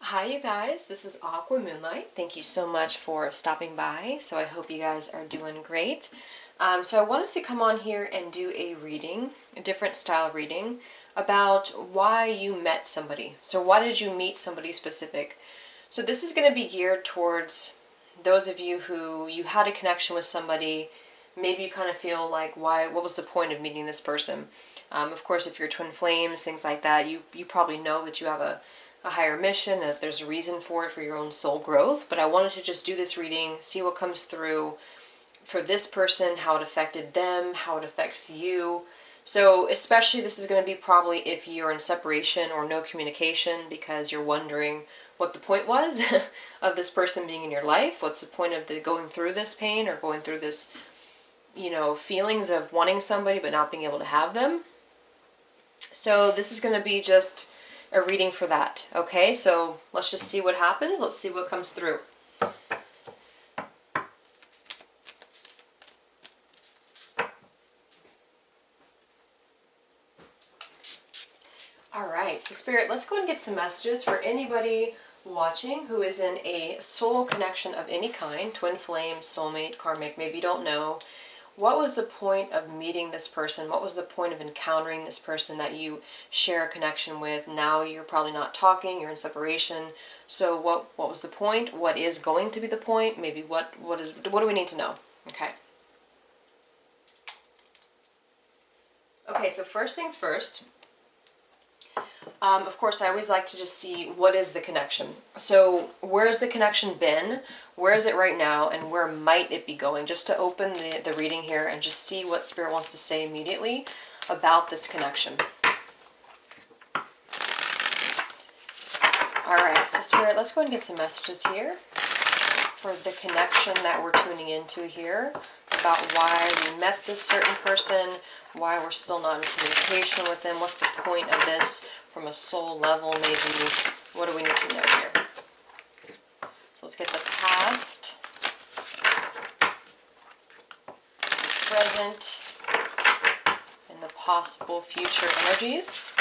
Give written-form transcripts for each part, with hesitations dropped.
Hi you guys, this is Aqua Moonlight. Thank you so much for stopping by. So I hope you guys are doing great. So I wanted to come on here and do a reading, a different style reading, about why you met somebody. So why did you meet somebody specific? So this is going to be geared towards those of you who you had a connection with somebody. Maybe you kind of feel like, what was the point of meeting this person? Of course, if you're twin flames, things like that, you probably know that you have a higher mission, that there's a reason for it for your own soul growth. But I wanted to just do this reading, see what comes through for this person, how it affected them, how it affects you. So especially this is going to be probably if you're in separation or no communication because you're wondering what the point was of this person being in your life. What's the point of going through this pain or going through this, feelings of wanting somebody but not being able to have them. So this is going to be just a reading for that. Okay, so let's just see what happens. Let's see what comes through. Alright, so Spirit, let's go and get some messages for anybody watching who is in a soul connection of any kind, twin flame, soulmate, karmic, maybe you don't know. What was the point of meeting this person? What was the point of encountering this person that you share a connection with? Now you're probably not talking, you're in separation. So what was the point? What is going to be the point? Maybe what do we need to know? Okay. Okay, so first things first. Of course, I always like to just see what is the connection. So where's the connection been? Where is it right now? And where might it be going? Just to open the reading here and just see what Spirit wants to say immediately about this connection. Alright, so Spirit, let's go and get some messages here for the connection that we're tuning into here, about why we met this certain person, why we're still not in communication with them, what's the point of this from a soul level, maybe. What do we need to know here? So let's get the past, the present, and the possible future energies.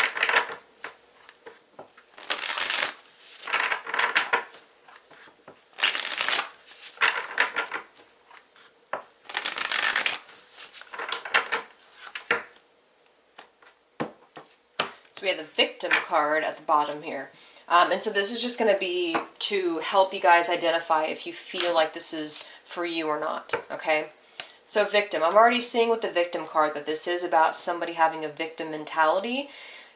We have the victim card at the bottom here. And so this is just going to be to help you guys identify if you feel like this is for you or not, okay? So victim, I'm already seeing with the victim card that this is about somebody having a victim mentality.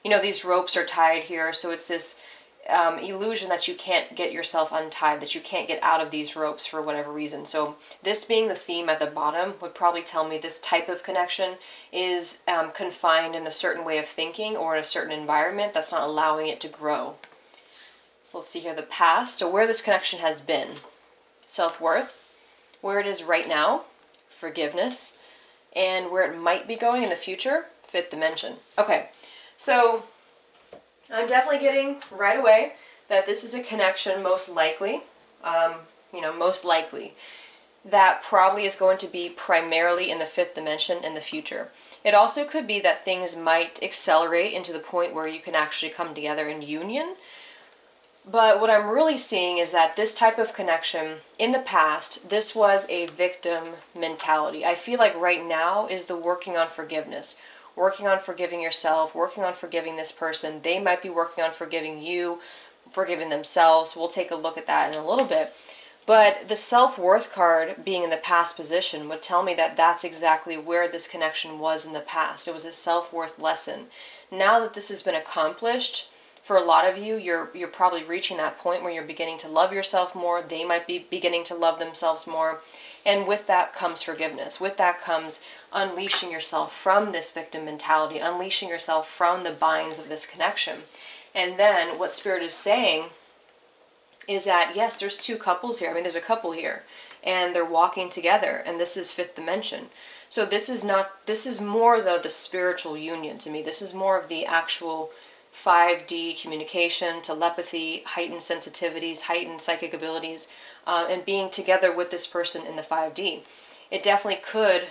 You know, these ropes are tied here, so it's this illusion that you can't get yourself untied, that you can't get out of these ropes for whatever reason. So this being the theme at the bottom would probably tell me this type of connection is confined in a certain way of thinking or in a certain environment that's not allowing it to grow. So let's see here, the past. So where this connection has been. Self-worth. Where it is right now. Forgiveness. And where it might be going in the future. Fifth dimension. Okay, so I'm definitely getting right away that this is a connection most likely, most likely, that probably is going to be primarily in the fifth dimension in the future. It also could be that things might accelerate into the point where you can actually come together in union. But what I'm really seeing is that this type of connection, in the past, this was a victim mentality. I feel like right now is the working on forgiveness. Working on forgiving yourself, working on forgiving this person. They might be working on forgiving you, forgiving themselves. We'll take a look at that in a little bit. But the self-worth card being in the past position would tell me that that's exactly where this connection was in the past. It was a self-worth lesson. Now that this has been accomplished, for a lot of you, you're probably reaching that point where you're beginning to love yourself more. They might be beginning to love themselves more. And with that comes forgiveness. With that comes unleashing yourself from this victim mentality, unleashing yourself from the binds of this connection. And then what Spirit is saying is that, yes, there's two couples here. I mean, there's a couple here. And they're walking together. And this is fifth dimension. So this is more, though, the spiritual union to me. This is more of the actual 5D communication, telepathy, heightened sensitivities, heightened psychic abilities, and being together with this person in the 5D. It definitely could,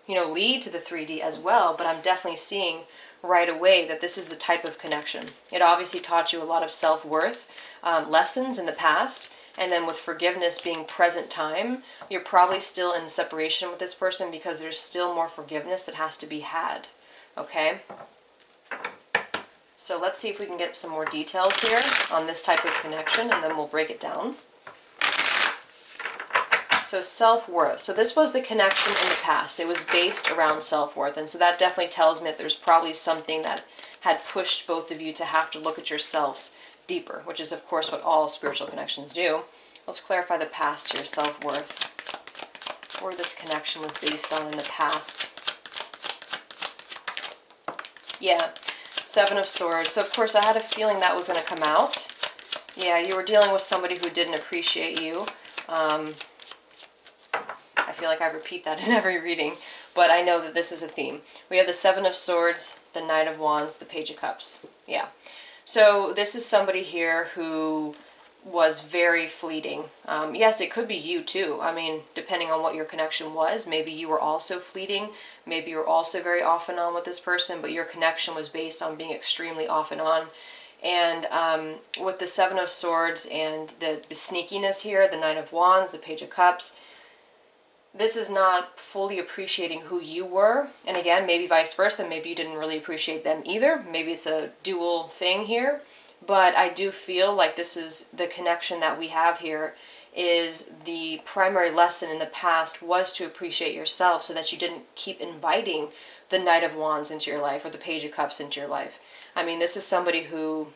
lead to the 3D as well, but I'm definitely seeing right away that this is the type of connection. It obviously taught you a lot of self-worth, lessons in the past. And then with forgiveness being present time, you're probably still in separation with this person because there's still more forgiveness that has to be had. Okay? So let's see if we can get some more details here on this type of connection, and then we'll break it down. So self-worth. So this was the connection in the past. It was based around self-worth. And so that definitely tells me that there's probably something that had pushed both of you to have to look at yourselves deeper, which is, of course, what all spiritual connections do. Let's clarify the past here, self-worth. Where this connection was based on in the past. Yeah, Seven of Swords. So, of course, I had a feeling that was going to come out. Yeah, you were dealing with somebody who didn't appreciate you. I feel like I repeat that in every reading, but I know that this is a theme. We have the Seven of Swords, the Knight of Wands, the Page of Cups. Yeah. So this is somebody here who was very fleeting. Yes, it could be you too. I mean, depending on what your connection was, maybe you were also fleeting. Maybe you're also very off and on with this person, but your connection was based on being extremely off and on. And with the Seven of Swords and the sneakiness here, the Knight of Wands, the Page of Cups, this is not fully appreciating who you were. And again, maybe vice versa. Maybe you didn't really appreciate them either. Maybe it's a dual thing here. But I do feel like this is the connection that we have here, is the primary lesson in the past was to appreciate yourself so that you didn't keep inviting the Knight of Wands into your life or the Page of Cups into your life. I mean, this is somebody who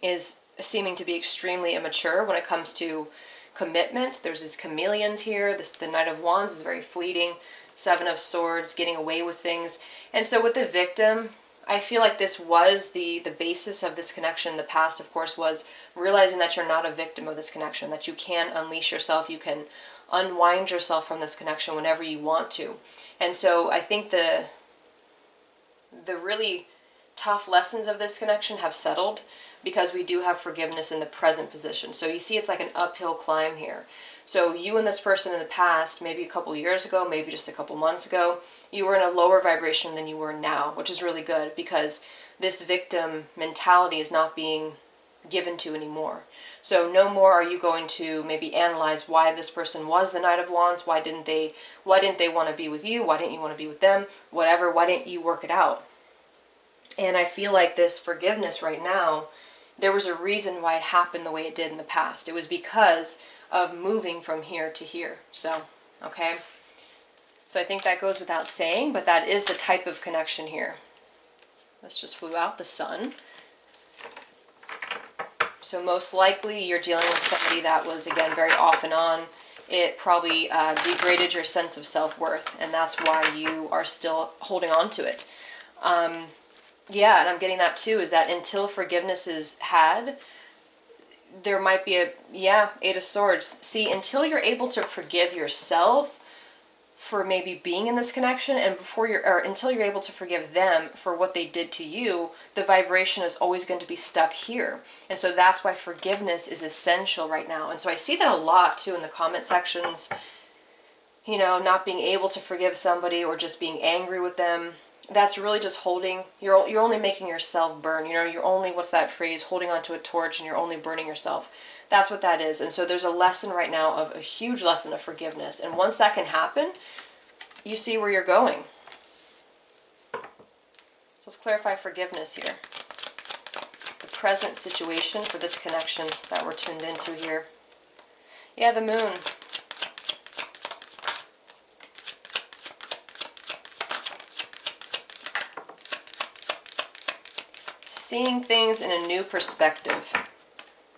is seeming to be extremely immature when it comes to commitment. There's these chameleons here. The Knight of Wands is very fleeting. Seven of Swords, getting away with things. And so with the victim, I feel like this was the basis of this connection in the past, of course, was realizing that you're not a victim of this connection, that you can unleash yourself, you can unwind yourself from this connection whenever you want to. And so I think the really tough lessons of this connection have settled, because we do have forgiveness in the present position. So you see it's like an uphill climb here. So you and this person in the past, maybe a couple years ago, maybe just a couple months ago, you were in a lower vibration than you were now, which is really good because this victim mentality is not being given to anymore. So no more are you going to maybe analyze why this person was the Knight of Wands, why didn't they want to be with you, why didn't you want to be with them, whatever, why didn't you work it out? And I feel like this forgiveness right now, there was a reason why it happened the way it did in the past. It was because of moving from here to here. So, okay. So I think that goes without saying, but that is the type of connection here. This just flew out, the Sun. So most likely you're dealing with somebody that was, again, very off and on. It probably degraded your sense of self-worth, and that's why you are still holding on to it. Yeah, and I'm getting that too, is that until forgiveness is had, there might be Eight of Swords. See, until you're able to forgive yourself for maybe being in this connection, and until you're able to forgive them for what they did to you, the vibration is always going to be stuck here. And so that's why forgiveness is essential right now. And so I see that a lot too in the comment sections, you know, not being able to forgive somebody or just being angry with them. That's really just holding, you're only making yourself burn. You know, you're only, what's that phrase, holding onto a torch and you're only burning yourself. That's what that is. And so there's a lesson right now of a huge lesson of forgiveness. And once that can happen, you see where you're going. So let's clarify forgiveness here. The present situation for this connection that we're tuned into here. Yeah, the Moon. Seeing things in a new perspective,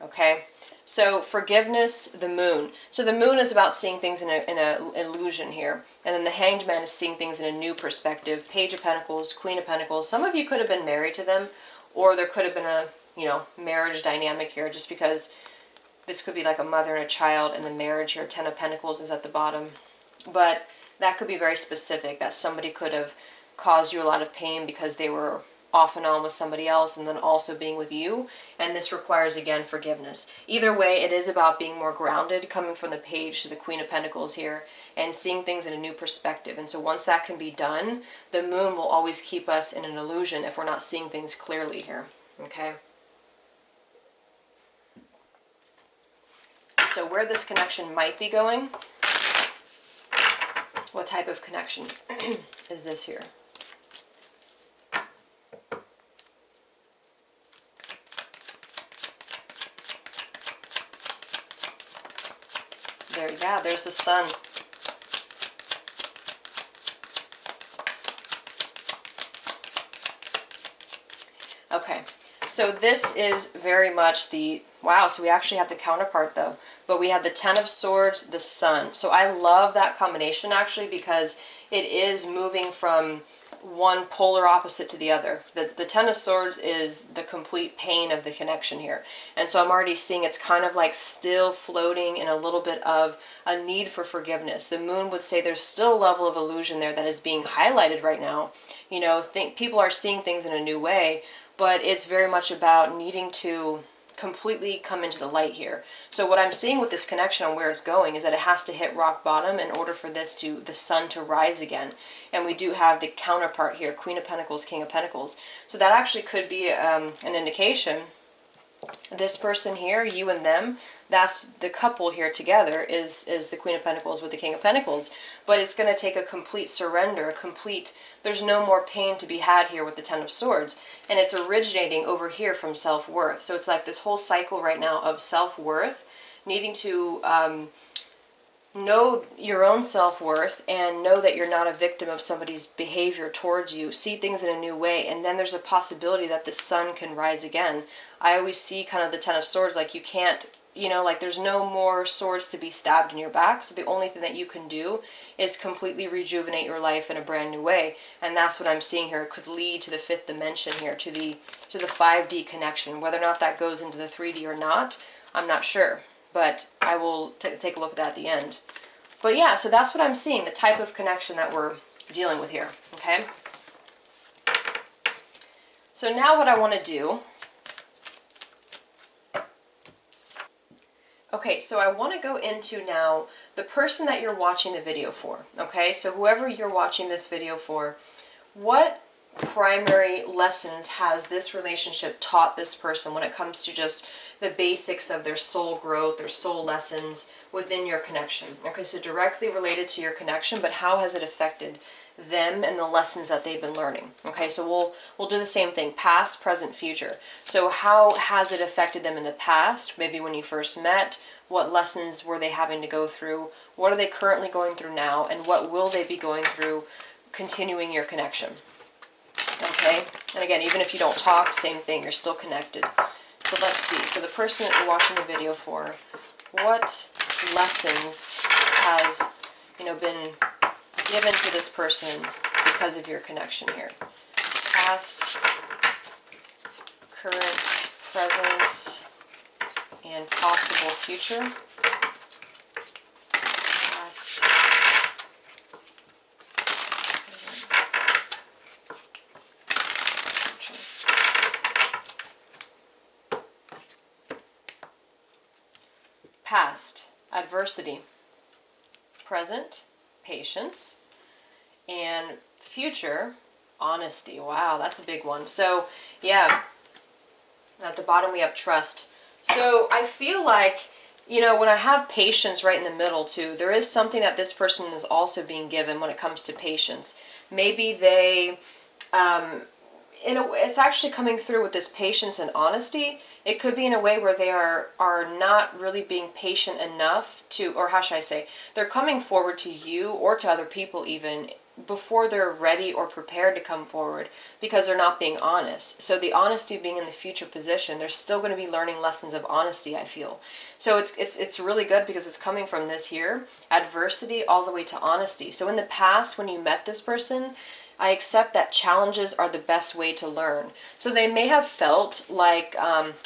okay? So forgiveness, the Moon. So the Moon is about seeing things in an illusion here. And then the Hanged Man is seeing things in a new perspective. Page of Pentacles, Queen of Pentacles. Some of you could have been married to them, or there could have been a, you know, marriage dynamic here, just because this could be like a mother and a child, and the marriage here, Ten of Pentacles is at the bottom. But that could be very specific, that somebody could have caused you a lot of pain because they were off and on with somebody else and then also being with you, and this requires, again, forgiveness. Either way, it is about being more grounded, coming from the Page to the Queen of Pentacles here, and seeing things in a new perspective. And so once that can be done, the Moon will always keep us in an illusion if we're not seeing things clearly here, okay? So where this connection might be going, what type of connection is this here? There, yeah, there's the sun. Okay, so this is very much the, wow, so we actually have the counterpart though, but we have the Ten of Swords, the Sun. So I love that combination actually because it is moving from one polar opposite to the other. The Ten of Swords is the complete pain of the connection here. And so I'm already seeing it's kind of like still floating in a little bit of a need for forgiveness. The Moon would say there's still a level of illusion there that is being highlighted right now. You know, people are seeing things in a new way, but it's very much about needing to completely come into the light here. So what I'm seeing with this connection on where it's going is that it has to hit rock bottom in order for the sun to rise again. And we do have the counterpart here, Queen of Pentacles, King of Pentacles. So that actually could be an indication. This person here, you and them, that's the couple here together is the Queen of Pentacles with the King of Pentacles. But it's going to take a complete surrender, there's no more pain to be had here with the Ten of Swords. And it's originating over here from self-worth. So it's like this whole cycle right now of self-worth, needing to know your own self-worth and know that you're not a victim of somebody's behavior towards you. See things in a new way. And then there's a possibility that the sun can rise again. I always see kind of the Ten of Swords like you can't, you know, like there's no more swords to be stabbed in your back. So the only thing that you can do is completely rejuvenate your life in a brand new way. And that's what I'm seeing here. It could lead to the fifth dimension here, to the 5D connection. Whether or not that goes into the 3D or not, I'm not sure. But I will take a look at that at the end. But yeah, so that's what I'm seeing, the type of connection that we're dealing with here, okay? So now what I want to do, okay, so I want to go into now the person that you're watching the video for, okay? So whoever you're watching this video for, what primary lessons has this relationship taught this person when it comes to just the basics of their soul growth, their soul lessons within your connection? Okay, so directly related to your connection, but how has it affected them and the lessons that they've been learning? Okay, so we'll do the same thing, past, present, future. So how has it affected them in the past? Maybe when you first met, what lessons were they having to go through? What are they currently going through now? And what will they be going through continuing your connection? Okay, and again, even if you don't talk, same thing, you're still connected. So let's see, so the person that you're watching the video for, what lessons has, you know, been given to this person because of your connection here? Past, current, present, and possible future. Past, past, adversity. Present, patience. And future, honesty. Wow, that's a big one. So, yeah, at the bottom we have trust. So I feel like, you know, when I have patience right in the middle too, there is something that this person is also being given when it comes to patience. Maybe they, it's actually coming through with this patience and honesty. It could be in a way where they are not really being patient enough to, or how should I say, they're coming forward to you or to other people even before they're ready or prepared to come forward because they're not being honest. So the honesty being in the future position, they're still going to be learning lessons of honesty, I feel. So it's really good because it's coming from this here, adversity all the way to honesty. So in the past, when you met this person, I accept that challenges are the best way to learn. So they may have felt like,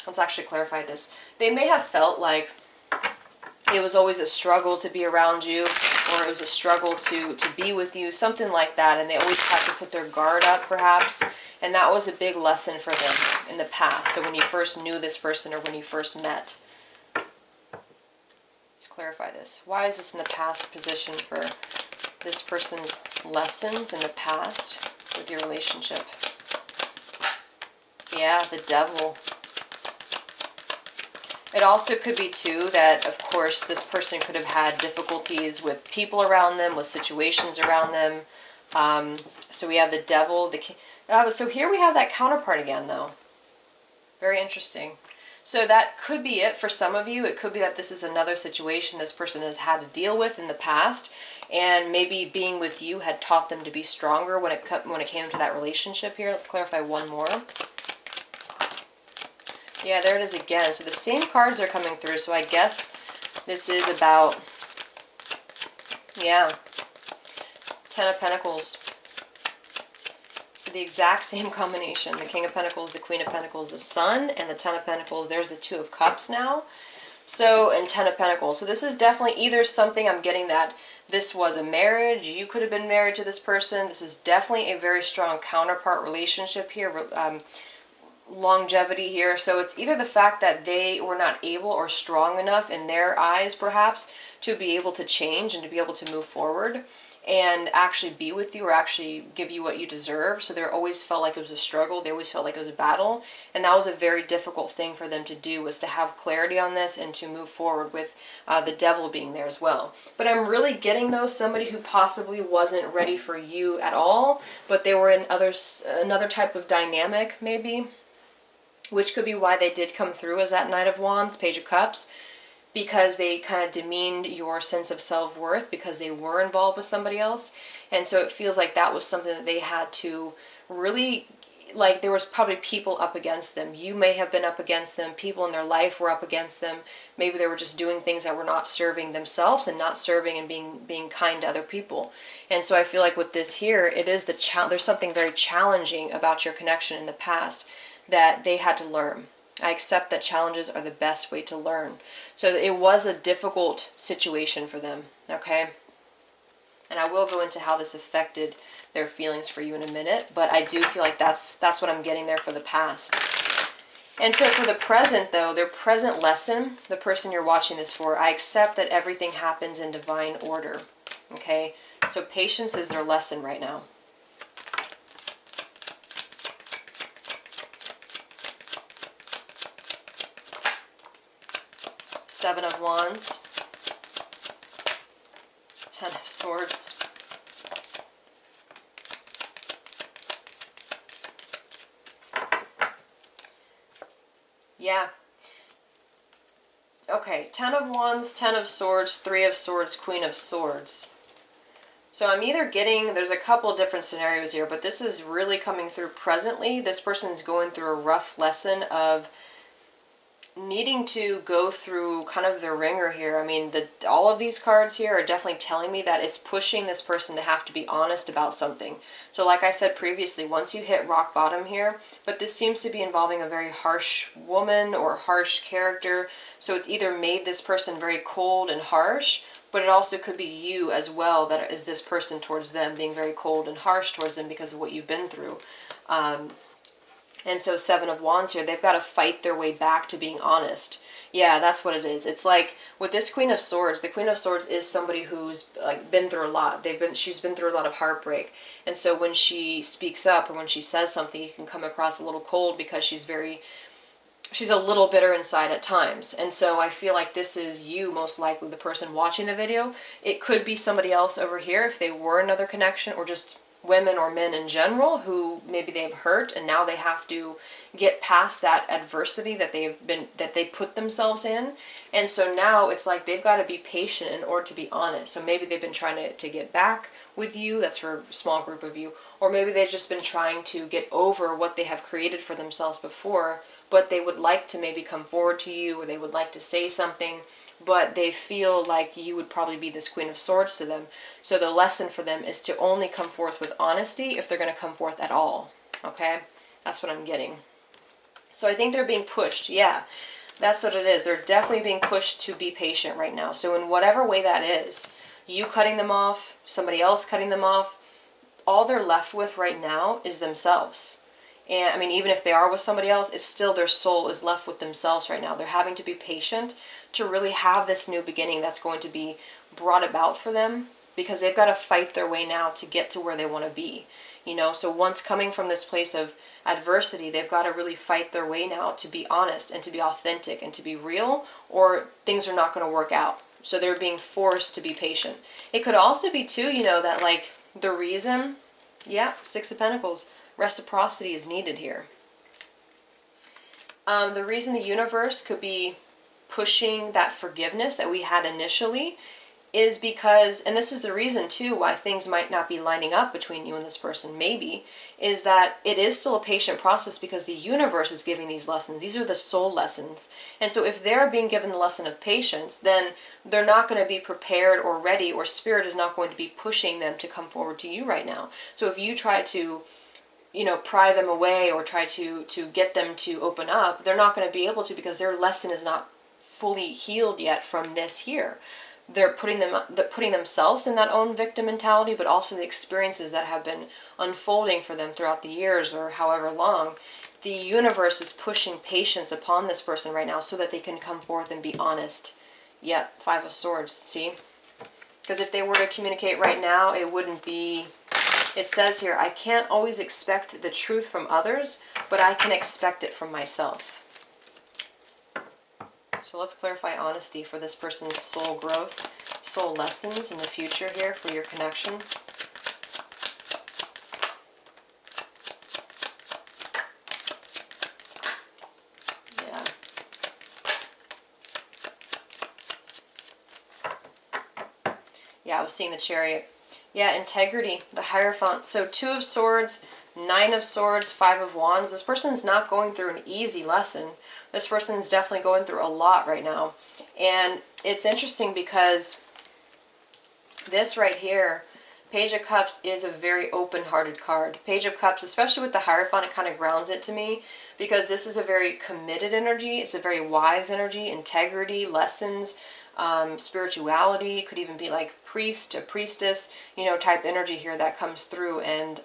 let's actually clarify this. They may have felt like it was always a struggle to be around you, or it was a struggle to be with you, something like that, and they always had to put their guard up perhaps, and that was a big lesson for them in the past. So when you first knew this person or when you first met. Let's clarify this. Why is this in the past position for this person's lessons in the past with your relationship? Yeah, the Devil. It also could be too that, of course, this person could have had difficulties with people around them, with situations around them. So we have the devil, the king. So here we have that counterpart again, though. Very interesting. So that could be it for some of you. It could be that this is another situation this person has had to deal with in the past, and maybe being with you had taught them to be stronger when it came to that relationship here. Let's clarify one more. Yeah, there it is again. So the same cards are coming through. So I guess this is about, yeah, Ten of Pentacles. So the exact same combination. The King of Pentacles, the Queen of Pentacles, the Sun, and the Ten of Pentacles. There's the Two of Cups now. So, and Ten of Pentacles. So this is definitely either something, I'm getting that this was a marriage. You could have been married to this person. This is definitely a very strong counterpart relationship here. Longevity here. So it's either the fact that they were not able or strong enough in their eyes, perhaps, to be able to change and to be able to move forward and actually be with you or actually give you what you deserve. So they always felt like it was a struggle. They always felt like it was a battle. And that was a very difficult thing for them to do, was to have clarity on this and to move forward with the devil being there as well. But I'm really getting, though, somebody who possibly wasn't ready for you at all, but they were in another type of dynamic, maybe, which could be why they did come through as that Knight of Wands, Page of Cups, because they kind of demeaned your sense of self-worth because they were involved with somebody else. And so it feels like that was something that they had to really, like, there was probably people up against them. You may have been up against them. People in their life were up against them. Maybe they were just doing things that were not serving themselves and not serving and being kind to other people. And so I feel like with this here, it is there's something very challenging about your connection in the past that they had to learn. I accept that challenges are the best way to learn. So it was a difficult situation for them, okay? And I will go into how this affected their feelings for you in a minute, but I do feel like that's what I'm getting there for the past. And so for the present, though, their present lesson, the person you're watching this for, I accept that everything happens in divine order, okay? So patience is their lesson right now. Seven of Wands, Ten of Swords, yeah, okay, Ten of Wands, Ten of Swords, Three of Swords, Queen of Swords. So I'm either getting, there's a couple of different scenarios here, but this is really coming through presently. This person's going through a rough lesson of needing to go through kind of the ringer here. I mean, all of these cards here are definitely telling me that it's pushing this person to have to be honest about something. So like I said previously, once you hit rock bottom here, but this seems to be involving a very harsh woman or harsh character. So it's either made this person very cold and harsh, but it also could be you as well that is this person towards them, being very cold and harsh towards them because of what you've been through. And so Seven of Wands here, they've got to fight their way back to being honest. Yeah, that's what it is. It's like with this Queen of Swords, the Queen of Swords is somebody who's like been through a lot. She's been through a lot of heartbreak. And so when she speaks up or when she says something, it can come across a little cold because she's a little bitter inside at times. And so I feel like this is you, most likely the person watching the video. It could be somebody else over here if they were another connection, or just women or men in general who maybe they've hurt and now they have to get past that adversity that they put themselves in. And so now it's like they've got to be patient in order to be honest. So maybe they've been trying to get back with you. That's for a small group of you. Or maybe they've just been trying to get over what they have created for themselves before, but they would like to maybe come forward to you, or they would like to say something, but they feel like you would probably be this Queen of Swords to them. So the lesson for them is to only come forth with honesty if they're going to come forth at all. Okay? That's what I'm getting. So I think they're being pushed. Yeah, that's what it is. They're definitely being pushed to be patient right now. So in whatever way that is, you cutting them off, somebody else cutting them off, all they're left with right now is themselves. And I mean, even if they are with somebody else, it's still their soul is left with themselves right now. They're having to be patient to really have this new beginning that's going to be brought about for them, because they've got to fight their way now to get to where they want to be. you know. So once coming from this place of adversity, they've got to really fight their way now to be honest and to be authentic and to be real, or things are not going to work out. So they're being forced to be patient. It could also be too, you know, that like the reason, yeah, Six of Pentacles, reciprocity is needed here. The reason the universe could be pushing that forgiveness that we had initially is because, and this is the reason too why things might not be lining up between you and this person, maybe, is that it is still a patient process because the universe is giving these lessons. These are the soul lessons. And so if they're being given the lesson of patience, then they're not going to be prepared or ready, or spirit is not going to be pushing them to come forward to you right now. So if you try to, you know, pry them away or try to get them to open up, they're not going to be able to, because their lesson is not fully healed yet from this here. They're putting themselves in that own victim mentality, but also the experiences that have been unfolding for them throughout the years or however long. The universe is pushing patience upon this person right now so that they can come forth and be honest. Yeah, Five of Swords, see? Because if they were to communicate right now, it wouldn't be... It says here, I can't always expect the truth from others, but I can expect it from myself. So let's clarify honesty for this person's soul growth, soul lessons in the future here for your connection. Yeah. Yeah, I was seeing the Chariot. Yeah, integrity, the Hierophant. So Two of Swords, Nine of Swords, Five of Wands. This person's not going through an easy lesson. This person's definitely going through a lot right now. And it's interesting because this right here, Page of Cups, is a very open-hearted card. Page of Cups, especially with the Hierophant, it kind of grounds it to me because this is a very committed energy. It's a very wise energy, integrity, lessons, spirituality. It could even be like priest, a priestess, you know, type energy here that comes through and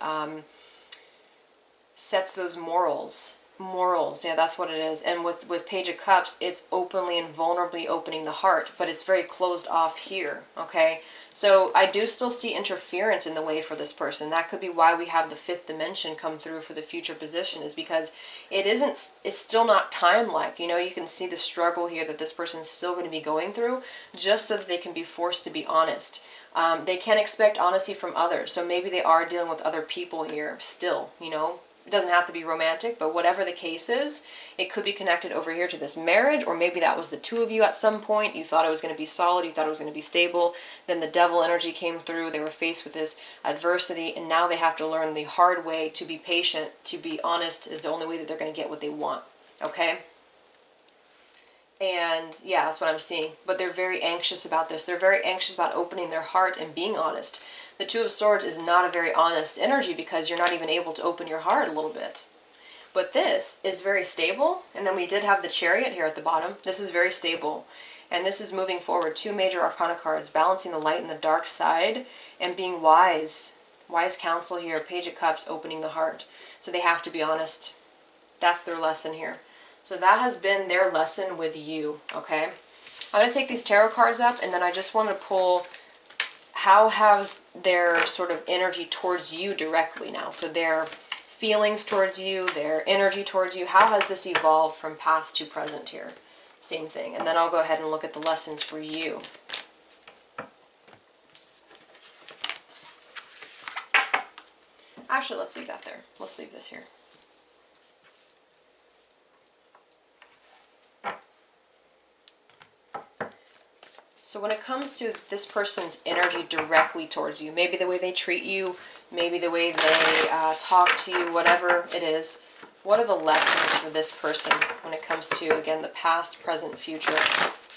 sets those morals. Yeah, that's what it is. And with Page of Cups, it's openly and vulnerably opening the heart, but it's very closed off here, okay? So I do still see interference in the way for this person. That could be why we have the fifth dimension come through for the future position, is because it's still not time-like. You know, you can see the struggle here that this person's still going to be going through just so that they can be forced to be honest. They can't expect honesty from others, so maybe they are dealing with other people here still, you know. It doesn't have to be romantic, but whatever the case is, it could be connected over here to this marriage, or maybe that was the two of you at some point. You thought it was going to be solid, you thought it was going to be stable, then the devil energy came through, they were faced with this adversity, and now they have to learn the hard way to be patient, to be honest is the only way that they're going to get what they want, okay? And yeah, that's what I'm seeing. But they're very anxious about this. They're very anxious about opening their heart and being honest. The Two of Swords is not a very honest energy because you're not even able to open your heart a little bit. But this is very stable. And then we did have the Chariot here at the bottom. This is very stable. And this is moving forward. Two major arcana cards, balancing the light and the dark side and being wise. Wise counsel here. Page of Cups, opening the heart. So they have to be honest. That's their lesson here. So that has been their lesson with you, okay? I'm going to take these tarot cards up, and then I just want to pull how has their sort of energy towards you directly now. So their feelings towards you, their energy towards you, how has this evolved from past to present here? Same thing. And then I'll go ahead and look at the lessons for you. Actually, let's leave that there. Let's leave this here. So when it comes to this person's energy directly towards you, maybe the way they treat you, maybe the way they talk to you, whatever it is, what are the lessons for this person when it comes to, again, the past, present, future,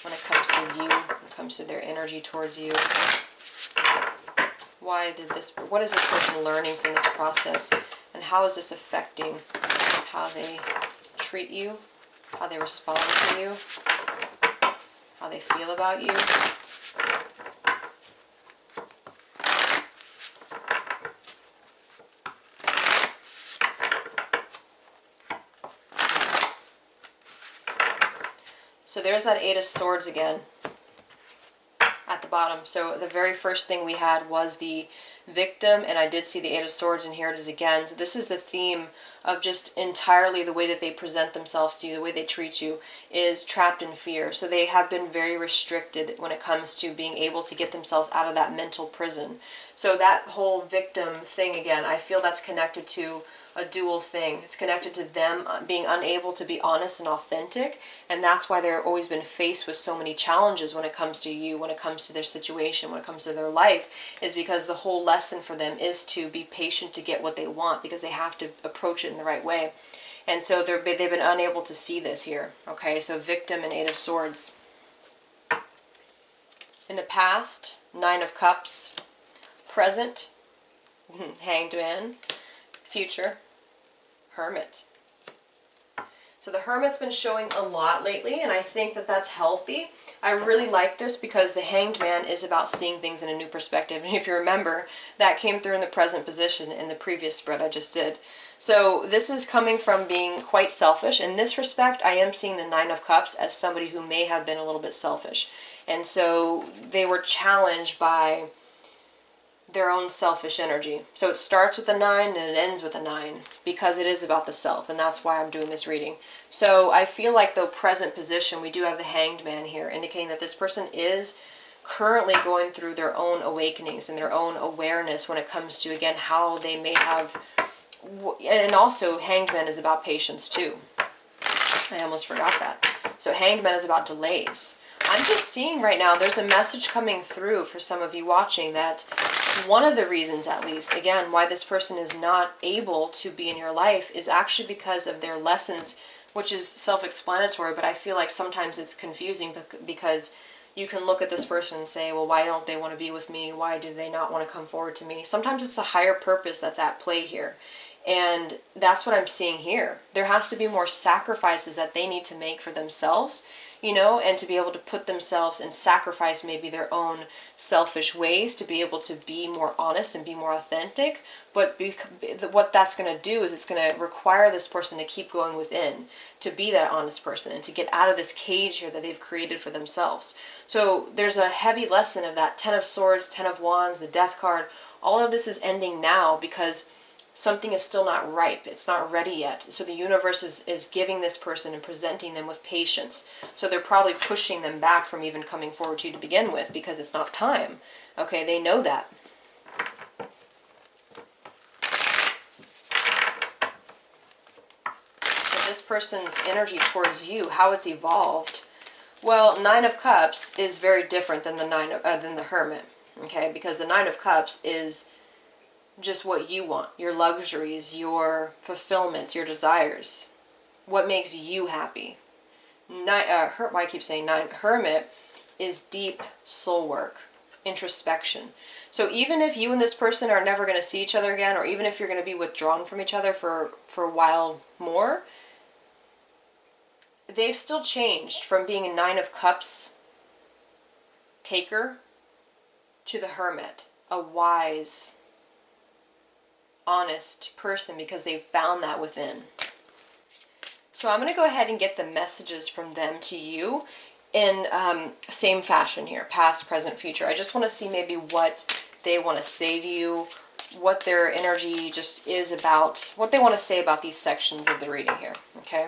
when it comes to you, when it comes to their energy towards you? What is this person learning from this process? And how is this affecting how they treat you, how they respond to you, how they feel about you? So there's that Eight of Swords again at the bottom. So the very first thing we had was the victim, and I did see the Eight of Swords, and here it is again. So this is the theme of just entirely the way that they present themselves to you, the way they treat you, is trapped in fear. So they have been very restricted when it comes to being able to get themselves out of that mental prison. So that whole victim thing, again, I feel that's connected to a dual thing. It's connected to them being unable to be honest and authentic, and that's why they've always been faced with so many challenges when it comes to you, when it comes to their situation, when it comes to their life, is because the whole lesson for them is to be patient to get what they want, because they have to approach it in the right way. And so they've been unable to see this here. Okay, so victim and Eight of Swords. In the past, Nine of Cups. Present, Hanged Man. Future, Hermit. So the Hermit's been showing a lot lately, and I think that that's healthy. I really like this because the Hanged Man is about seeing things in a new perspective. And if you remember, that came through in the present position in the previous spread I just did. So this is coming from being quite selfish. In this respect, I am seeing the Nine of Cups as somebody who may have been a little bit selfish. And so they were challenged by their own selfish energy. So it starts with a 9 and it ends with a 9, because it is about the self, and that's why I'm doing this reading. So I feel like, though present position, we do have the Hanged Man here, indicating that this person is currently going through their own awakenings and their own awareness when it comes to, again, how they may have, and also Hanged Man is about patience too. I almost forgot that. So Hanged Man is about delays. I'm just seeing right now, there's a message coming through for some of you watching that one of the reasons, at least, again, why this person is not able to be in your life is actually because of their lessons, which is self-explanatory, but I feel like sometimes it's confusing because you can look at this person and say, well, why don't they want to be with me? Why do they not want to come forward to me? Sometimes it's a higher purpose that's at play here. And that's what I'm seeing here. There has to be more sacrifices that they need to make for themselves, you know, and to be able to put themselves and sacrifice maybe their own selfish ways to be able to be more honest and be more authentic. But what that's going to do is it's going to require this person to keep going within, to be that honest person and to get out of this cage here that they've created for themselves. So there's a heavy lesson of that. 10 of Swords, 10 of Wands, the Death card. All of this is ending now because something is still not ripe. It's not ready yet. So the universe is giving this person and presenting them with patience. So they're probably pushing them back from even coming forward to you to begin with because it's not time. Okay, they know that. So this person's energy towards you, how it's evolved. Well, Nine of Cups is very different than the Hermit. Okay, because the Nine of Cups is just what you want, your luxuries, your fulfillments, your desires, what makes you happy. Why I keep saying 9, Hermit is deep soul work, introspection. So even if you and this person are never going to see each other again, or even if you're going to be withdrawn from each other for a while more, they've still changed from being a 9 of Cups taker to the Hermit, a wise, honest person, because they've found that within. So I'm going to go ahead and get the messages from them to you in same fashion here, past, present, future. I just want to see maybe what they want to say to you, what their energy just is about, what they want to say about these sections of the reading here, okay?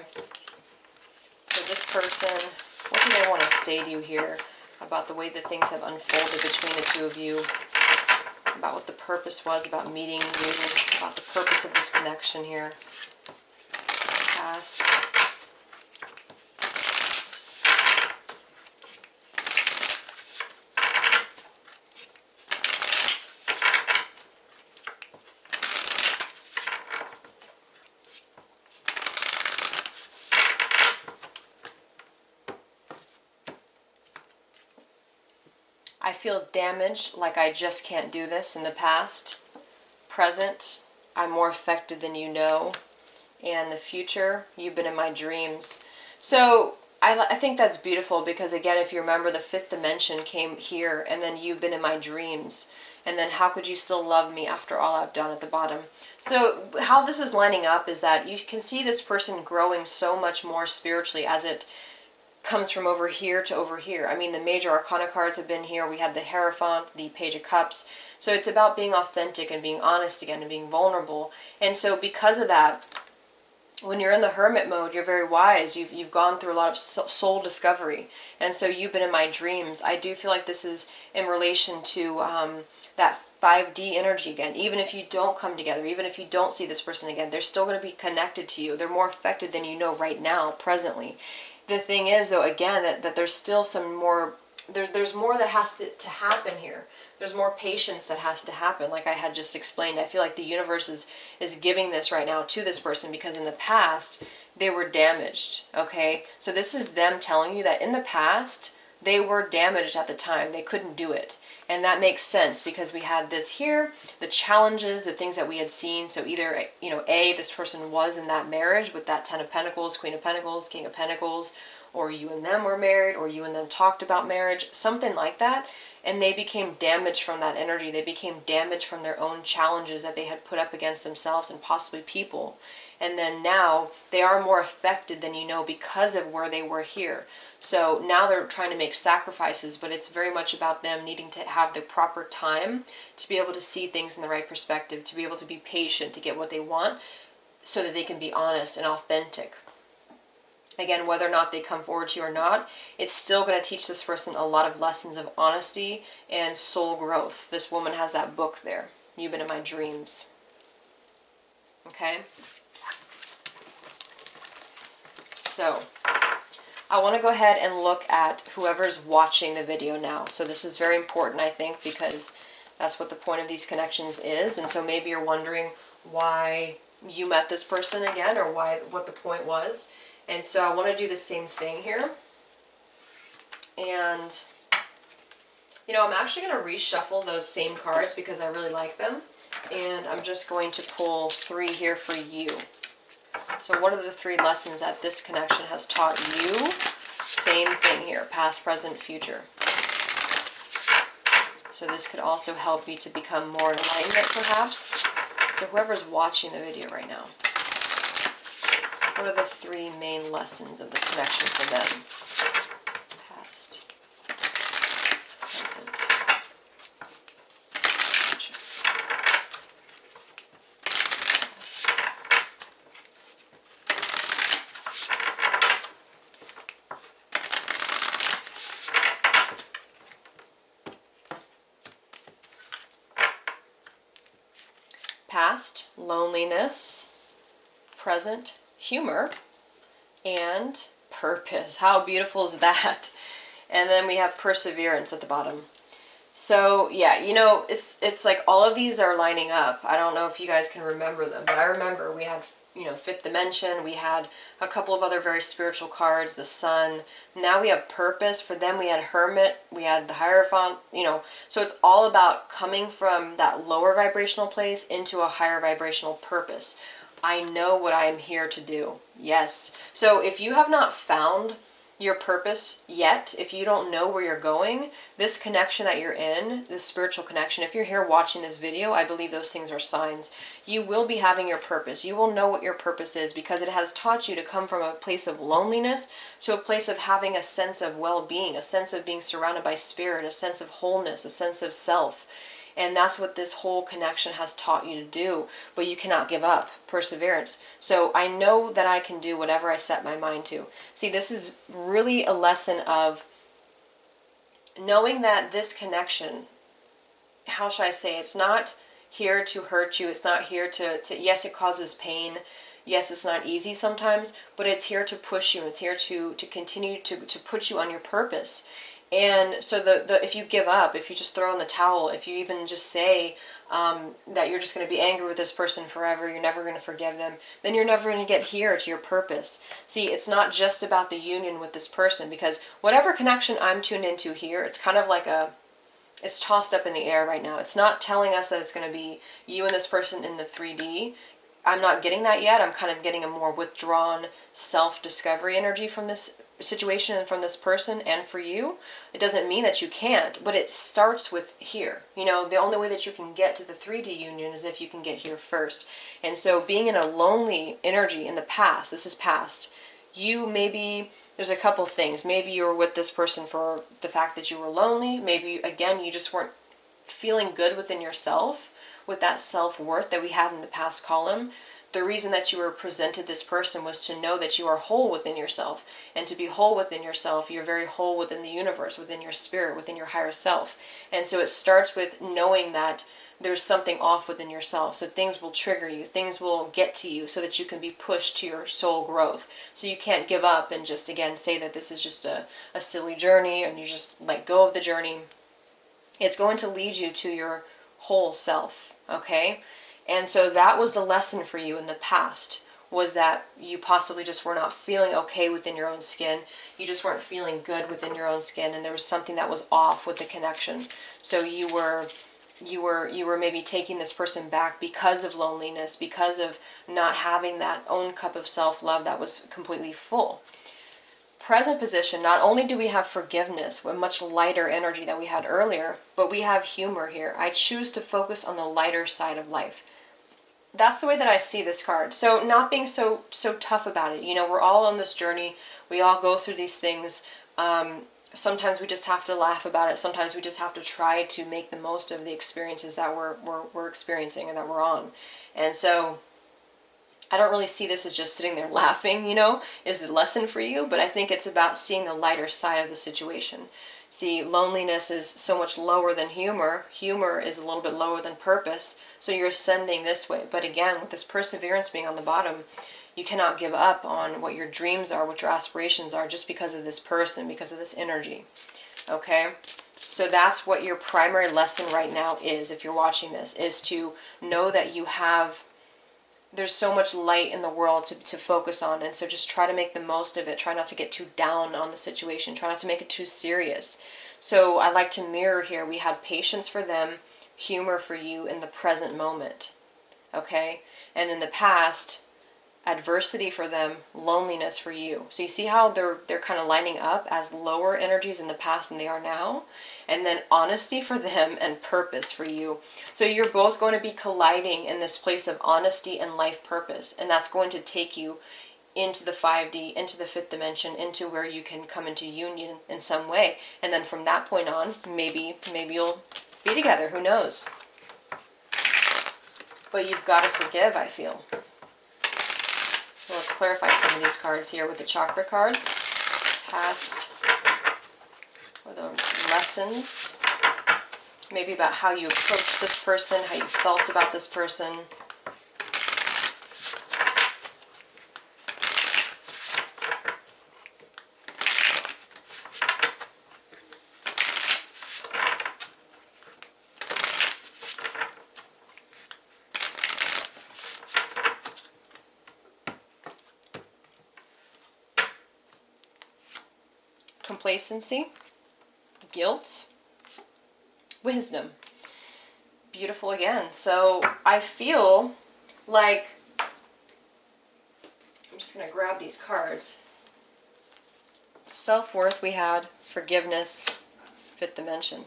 So this person, what do they want to say to you here about the way that things have unfolded between the two of you? About what the purpose was about meeting you, about the purpose of this connection here. Past. I feel damaged, like I just can't do this in the past. Present, I'm more affected than you know. And the future, you've been in my dreams. So I think that's beautiful because, again, if you remember, the 5th dimension came here and then you've been in my dreams. And then how could you still love me after all I've done at the bottom? So how this is lining up is that you can see this person growing so much more spiritually as it comes from over here to over here. I mean, the major arcana cards have been here. We had the Hierophant, the Page of Cups. So it's about being authentic and being honest again and being vulnerable. And so because of that, when you're in the hermit mode, you're very wise. You've gone through a lot of soul discovery. And so you've been in my dreams. I do feel like this is in relation to that 5D energy again. Even if you don't come together, even if you don't see this person again, they're still going to be connected to you. They're more affected than you know right now, presently. The thing is, though, again, that there's still some more, there's more that has to happen here. There's more patience that has to happen, like I had just explained. I feel like the universe is giving this right now to this person because in the past, they were damaged, okay? So this is them telling you that in the past, they were damaged at the time. They couldn't do it. And that makes sense because we had this here, the challenges, the things that we had seen. So either, you know, A, this person was in that marriage with that Ten of Pentacles, Queen of Pentacles, King of Pentacles, or you and them were married, or you and them talked about marriage, something like that. And they became damaged from that energy. They became damaged from their own challenges that they had put up against themselves and possibly people. And then now they are more affected than you know because of where they were here. So now they're trying to make sacrifices, but it's very much about them needing to have the proper time to be able to see things in the right perspective, to be able to be patient, to get what they want so that they can be honest and authentic. Again, whether or not they come forward to you or not, it's still going to teach this person a lot of lessons of honesty and soul growth. This woman has that book there. You've been in my dreams. Okay? So, I want to go ahead and look at whoever's watching the video now. So this is very important, I think, because that's what the point of these connections is. And so maybe you're wondering why you met this person again, or what the point was. And so I want to do the same thing here. And, you know, I'm actually going to reshuffle those same cards because I really like them. And I'm just going to pull 3 here for you. So what are the 3 lessons that this connection has taught you? Same thing here, past, present, future. So this could also help you to become more in alignment, perhaps. So whoever's watching the video right now, what are the 3 main lessons of this connection for them? Past, present, future. Past, loneliness. Present, humor, and purpose. How beautiful is that? And then we have perseverance at the bottom. So yeah, you know, it's like all of these are lining up. I don't know if you guys can remember them, but I remember we had, you know, Fifth Dimension, we had a couple of other very spiritual cards, the Sun. Now we have purpose. For them we had Hermit, we had the Hierophant, you know. So it's all about coming from that lower vibrational place into a higher vibrational purpose. I know what I am here to do. Yes. So if you have not found your purpose yet, if you don't know where you're going, this connection that you're in, this spiritual connection, if you're here watching this video, I believe those things are signs. You will be having your purpose. You will know what your purpose is because it has taught you to come from a place of loneliness to a place of having a sense of well-being, a sense of being surrounded by spirit, a sense of wholeness, a sense of self. And that's what this whole connection has taught you to do. But you cannot give up. Perseverance. So I know that I can do whatever I set my mind to. See, this is really a lesson of knowing that this connection, how should I say, it's not here to hurt you. It's not here to yes, it causes pain. Yes, it's not easy sometimes, but it's here to push you. It's here to continue to put you on your purpose. And so if you give up, if you just throw in the towel, if you even just say that you're just going to be angry with this person forever, you're never going to forgive them, then you're never going to get here to your purpose. See, it's not just about the union with this person, because whatever connection I'm tuned into here, it's kind of like it's tossed up in the air right now. It's not telling us that it's going to be you and this person in the 3D. I'm not getting that yet. I'm kind of getting a more withdrawn self-discovery energy from this situation and from this person and for you. It doesn't mean that you can't, but it starts with here. You know, the only way that you can get to the 3D union is if you can get here first. And so being in a lonely energy in the past, this is past, you maybe there's a couple things. Maybe you were with this person for the fact that you were lonely. Maybe, again, you just weren't feeling good within yourself with that self-worth that we had in the past column. The reason that you were presented this person was to know that you are whole within yourself. And to be whole within yourself, you're very whole within the universe, within your spirit, within your higher self. And so it starts with knowing that there's something off within yourself. So things will trigger you, things will get to you so that you can be pushed to your soul growth. So you can't give up and just, again, say that this is just a silly journey and you just let go of the journey. It's going to lead you to your whole self, okay? And so that was the lesson for you in the past, was that you possibly just were not feeling okay within your own skin. You just weren't feeling good within your own skin, and there was something that was off with the connection. So you were maybe taking this person back because of loneliness, because of not having that own cup of self-love that was completely full. Present position, not only do we have forgiveness, a much lighter energy than we had earlier, but we have humor here. I choose to focus on the lighter side of life. That's the way that I see this card. So not being so tough about it. You know, we're all on this journey. We all go through these things. Sometimes we just have to laugh about it. Sometimes we just have to try to make the most of the experiences that we're experiencing and that we're on. And so I don't really see this as just sitting there laughing, you know, is the lesson for you. But I think it's about seeing the lighter side of the situation. See, loneliness is so much lower than humor. Humor is a little bit lower than purpose. So you're ascending this way. But again, with this perseverance being on the bottom, you cannot give up on what your dreams are, what your aspirations are, just because of this person, because of this energy. Okay? So that's what your primary lesson right now is, if you're watching this, is to know that you have, there's so much light in the world to focus on. And so just try to make the most of it. Try not to get too down on the situation. Try not to make it too serious. So I like to mirror here. We had patience for them, humor for you in the present moment. Okay? And in the past, adversity for them, loneliness for you. So you see how they're kind of lining up as lower energies in the past than they are now? And then honesty for them and purpose for you. So you're both going to be colliding in this place of honesty and life purpose. And that's going to take you into the 5D, into the fifth dimension, into where you can come into union in some way. And then from that point on, maybe you'll be together. Who knows? But you've got to forgive, I feel. So let's clarify some of these cards here with the chakra cards. Past, or the lessons. Maybe about how you approached this person, how you felt about this person. Complacency, guilt, wisdom. Beautiful again. So I feel like, I'm just going to grab these cards. Self-worth we had, forgiveness, fifth dimension.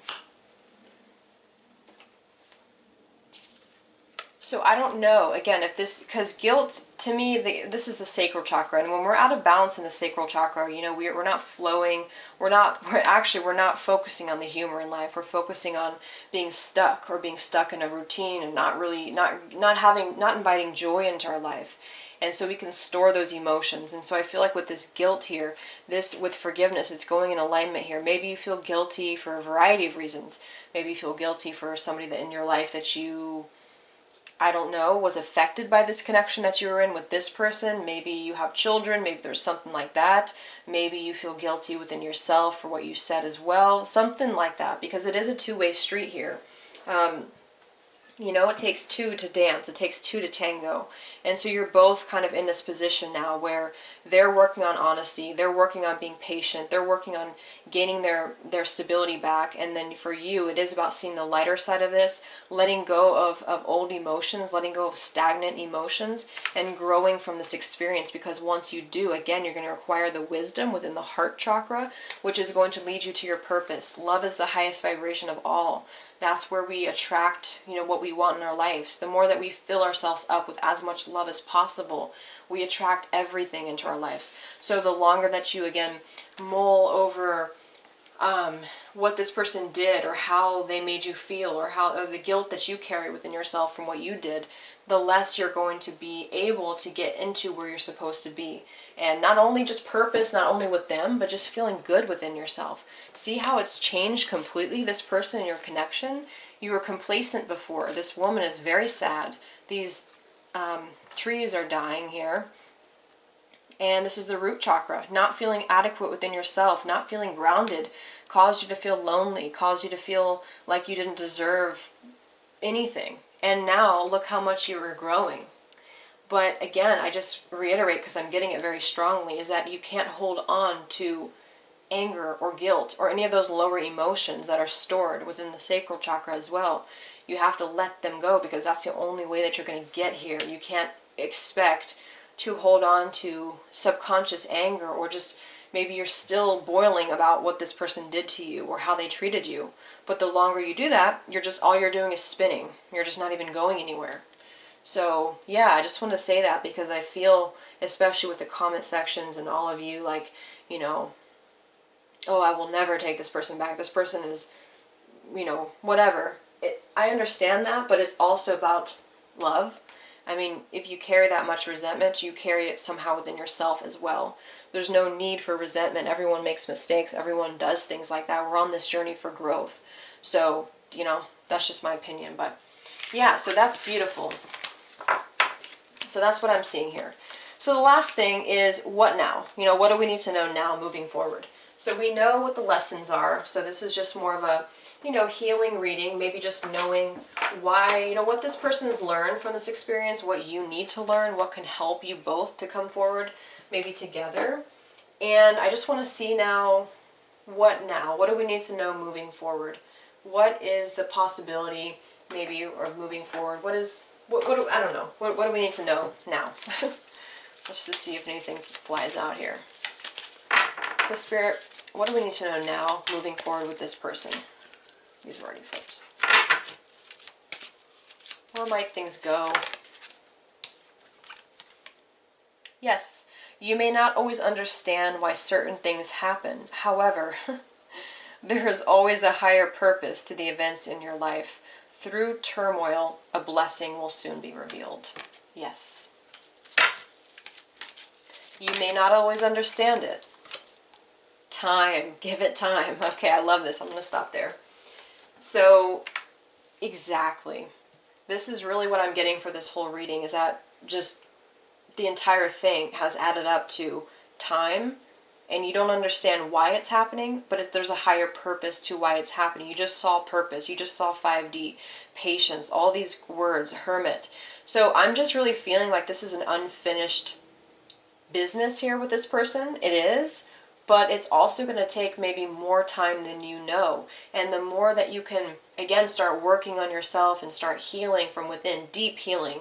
So I don't know, again, if this, because guilt, to me, this is the sacral chakra, and when we're out of balance in the sacral chakra, you know, we're not flowing, we're not focusing on the humor in life, we're focusing on being stuck, or being stuck in a routine, and not inviting joy into our life. And so we can store those emotions. And so I feel like with this guilt here, this with forgiveness, it's going in alignment here. Maybe you feel guilty for a variety of reasons. Maybe you feel guilty for somebody that in your life that you, I don't know, was affected by this connection that you were in with this person. Maybe you have children. Maybe there's something like that. Maybe you feel guilty within yourself for what you said as well. Something like that, because it is a two-way street here. You know, it takes two to dance. It takes two to tango. And so you're both kind of in this position now where they're working on honesty. They're working on being patient. They're working on gaining their stability back. And then for you, it is about seeing the lighter side of this, letting go of old emotions, letting go of stagnant emotions, and growing from this experience. Because once you do, again, you're going to require the wisdom within the heart chakra, which is going to lead you to your purpose. Love is the highest vibration of all. That's where we attract, you know, what we want in our lives. The more that we fill ourselves up with as much love as possible, We attract everything into our lives. So the longer that you, again, mull over what this person did, or how they made you feel, or the guilt that you carry within yourself from what you did, the less you're going to be able to get into where you're supposed to be. And not only just purpose, not only with them, but just feeling good within yourself. See how it's changed completely, this person and your connection? You were complacent before. This woman is very sad. These trees are dying here. And this is the root chakra. Not feeling adequate within yourself, not feeling grounded, caused you to feel lonely, caused you to feel like you didn't deserve anything. And now look how much you were growing. But again, I just reiterate, because I'm getting it very strongly, is that you can't hold on to anger or guilt or any of those lower emotions that are stored within the sacral chakra as well. You have to let them go, because that's the only way that you're going to get here. You can't expect to hold on to subconscious anger, or just maybe you're still boiling about what this person did to you or how they treated you. But the longer you do that, all you're doing is spinning. You're just not even going anywhere. So yeah, I just want to say that, because I feel, especially with the comment sections and all of you, like, you know, oh, I will never take this person back. This person is, you know, whatever. I understand that, but it's also about love. I mean, if you carry that much resentment, you carry it somehow within yourself as well. There's no need for resentment. Everyone makes mistakes. Everyone does things like that. We're on this journey for growth. So, you know, that's just my opinion. But yeah, so that's beautiful. So that's what I'm seeing here. So the last thing is, what now? You know, what do we need to know now moving forward? So we know what the lessons are. So this is just more of a, you know, healing reading, maybe just knowing why, you know, what this person's learned from this experience, what you need to learn, what can help you both to come forward, maybe together. And I just want to see now, what now? What do we need to know moving forward? What is the possibility, maybe, or moving forward? What do, I don't know. What do we need to know now? Let's just see if anything flies out here. So Spirit, what do we need to know now, moving forward with this person? These are already flipped. Where might things go? Yes, you may not always understand why certain things happen. However, there is always a higher purpose to the events in your life. Through turmoil, a blessing will soon be revealed. Yes. You may not always understand it. Time. Give it time. Okay, I love this. I'm going to stop there. So, exactly. This is really what I'm getting for this whole reading, is that just the entire thing has added up to time, and you don't understand why it's happening, but there's a higher purpose to why it's happening. You just saw purpose. You just saw 5D, patience, all these words, hermit. So I'm just really feeling like this is an unfinished business here with this person. It is, but it's also going to take maybe more time than you know. And the more that you can, again, start working on yourself and start healing from within, deep healing,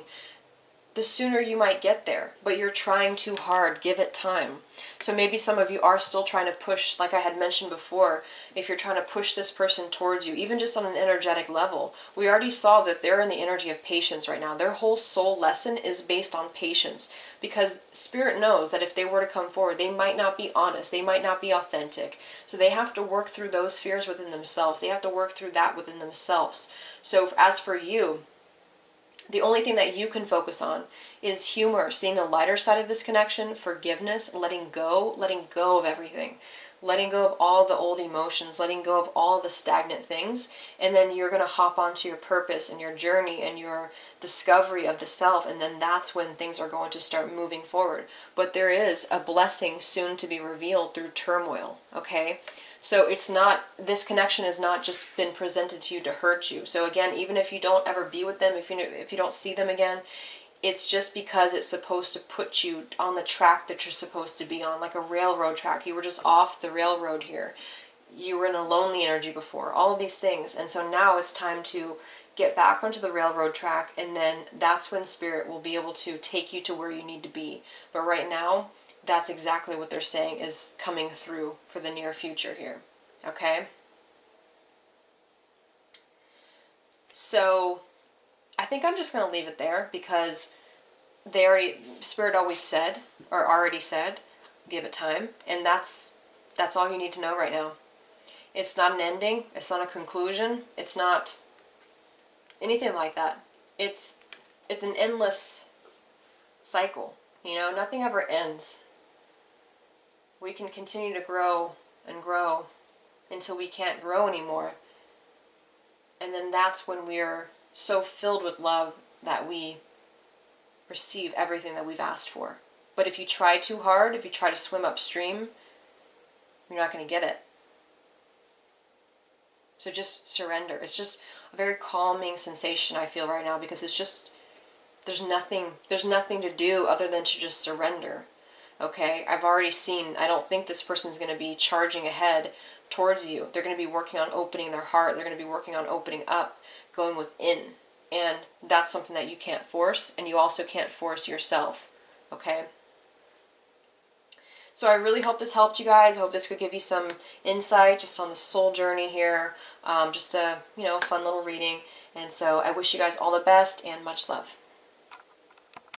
the sooner you might get there. But you're trying too hard. Give it time. So maybe some of you are still trying to push, like I had mentioned before, if you're trying to push this person towards you, even just on an energetic level. We already saw that they're in the energy of patience right now. Their whole soul lesson is based on patience, because Spirit knows that if they were to come forward, they might not be honest. They might not be authentic. So they have to work through those fears within themselves. They have to work through that within themselves. So as for you, the only thing that you can focus on is humor, seeing the lighter side of this connection, forgiveness, letting go of everything. Letting go of all the old emotions, letting go of all the stagnant things, and then you're going to hop onto your purpose and your journey and your discovery of the self, and then that's when things are going to start moving forward. But there is a blessing soon to be revealed through turmoil, okay? So it's not, this connection has not just been presented to you to hurt you. So again, even if you don't ever be with them, if you don't see them again, it's just because it's supposed to put you on the track that you're supposed to be on, like a railroad track. You were just off the railroad here. You were in a lonely energy before, all of these things. And so now it's time to get back onto the railroad track, and then that's when Spirit will be able to take you to where you need to be. But right now, that's exactly what they're saying is coming through for the near future here. Okay? So I think I'm just going to leave it there, because Spirit always said, or already said, give it time. And that's all you need to know right now. It's not an ending. It's not a conclusion. It's not anything like that. It's an endless cycle. You know, nothing ever ends. We can continue to grow and grow until we can't grow anymore. And then that's when we're so filled with love that we receive everything that we've asked for. But if you try too hard, if you try to swim upstream, you're not going to get it. So just surrender. It's just a very calming sensation I feel right now, because it's just, there's nothing to do other than to just surrender. Okay, I've already seen, I don't think this person's going to be charging ahead towards you. They're going to be working on opening their heart. They're going to be working on opening up, going within. And that's something that you can't force, and you also can't force yourself. Okay? So I really hope this helped you guys. I hope this could give you some insight just on the soul journey here. Just a, fun little reading. And so I wish you guys all the best and much love.